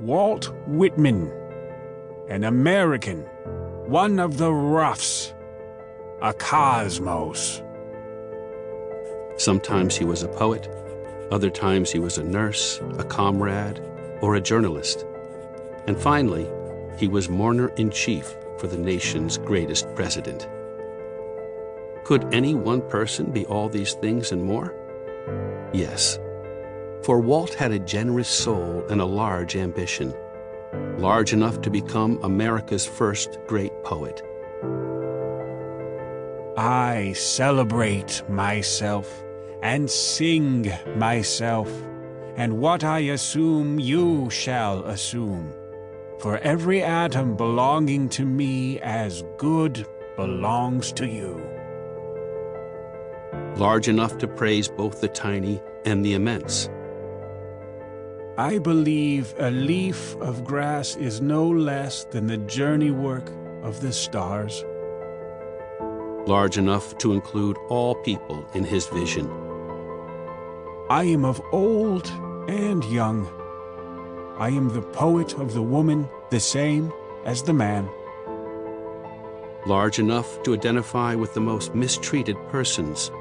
Walt Whitman, an American, one of the roughs, a cosmos. Sometimes he was a poet, other times he was a nurse, a comrade, or a journalist. And finally, he was mourner-in-chief for the nation's greatest president. Could any one person be all these things and more? Yes. For Walt had a generous soul and a large ambition, large enough to become America's first great poet. I celebrate myself and sing myself, and what I assume you shall assume. For every atom belonging to me as good belongs to you. Large enough to praise both the tiny and the immense. I believe a leaf of grass is no less than the journey work of the stars. Large enough to include all people in his vision. I am of old and young. I am the poet of the woman, the same as the man. Large enough to identify with the most mistreated persons.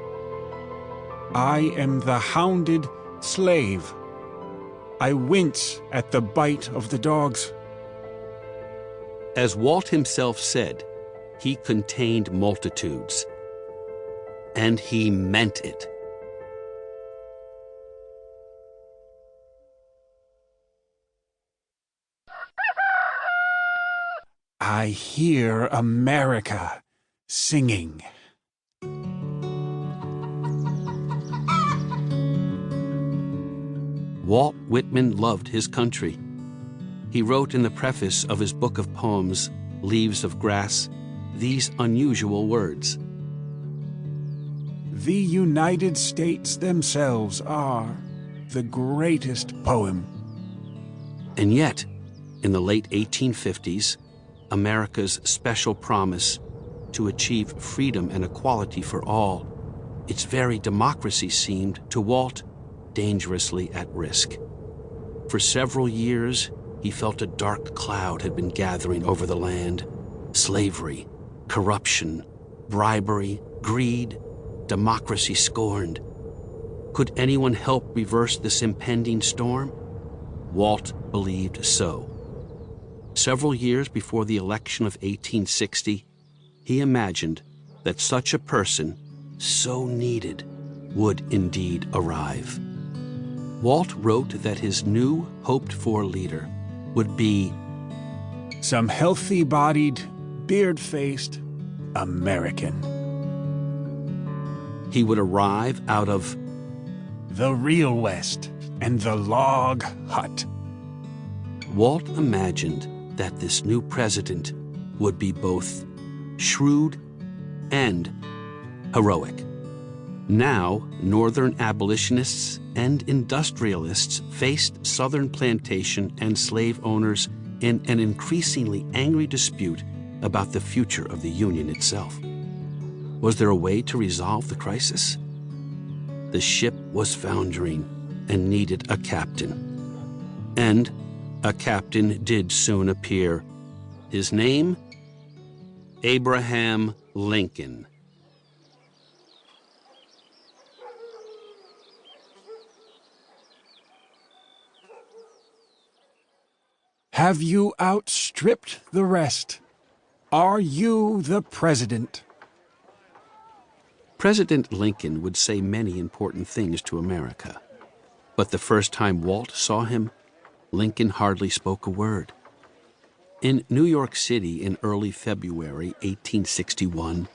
I am the hounded slave. I wince at the bite of the dogs. As Walt himself said, he contained multitudes. And he meant it. I hear America singing. Walt Whitman loved his country. He wrote in the preface of his book of poems, Leaves of Grass, these unusual words. The United States themselves are the greatest poem. And yet, in the late 1850s, America's special promise to achieve freedom and equality for all, its very democracy seemed, to Walt, dangerously at risk. For several years, he felt a dark cloud had been gathering over the land. Slavery, corruption, bribery, greed, democracy scorned. Could anyone help reverse this impending storm? Walt believed so. Several years before the election of 1860, he imagined that such a person, so needed, would indeed arrive. Walt wrote that his new, hoped-for leader would be some healthy-bodied, beard-faced American. He would arrive out of the real West and the log hut. Walt imagined that this new president would be both shrewd and heroic. Now, Northern abolitionists and industrialists faced Southern plantation and slave owners in an increasingly angry dispute about the future of the Union itself. Was there a way to resolve the crisis? The ship was foundering and needed a captain. And a captain did soon appear. His name? Abraham Lincoln. Have you outstripped the rest? Are you the president? President Lincoln would say many important things to America. But the first time Walt saw him, Lincoln hardly spoke a word. In New York City in early February 1861,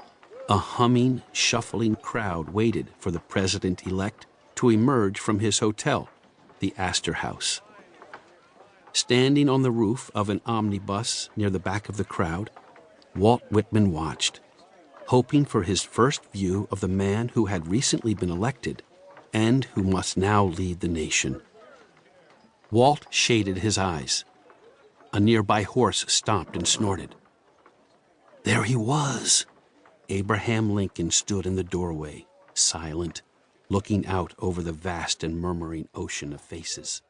a humming, shuffling crowd waited for the president-elect to emerge from his hotel, the Astor House. Standing on the roof of an omnibus near the back of the crowd, Walt Whitman watched, hoping for his first view of the man who had recently been elected and who must now lead the nation. Walt shaded his eyes. A nearby horse stopped and snorted. There he was. Abraham Lincoln stood in the doorway, silent, looking out over the vast and murmuring ocean of faces.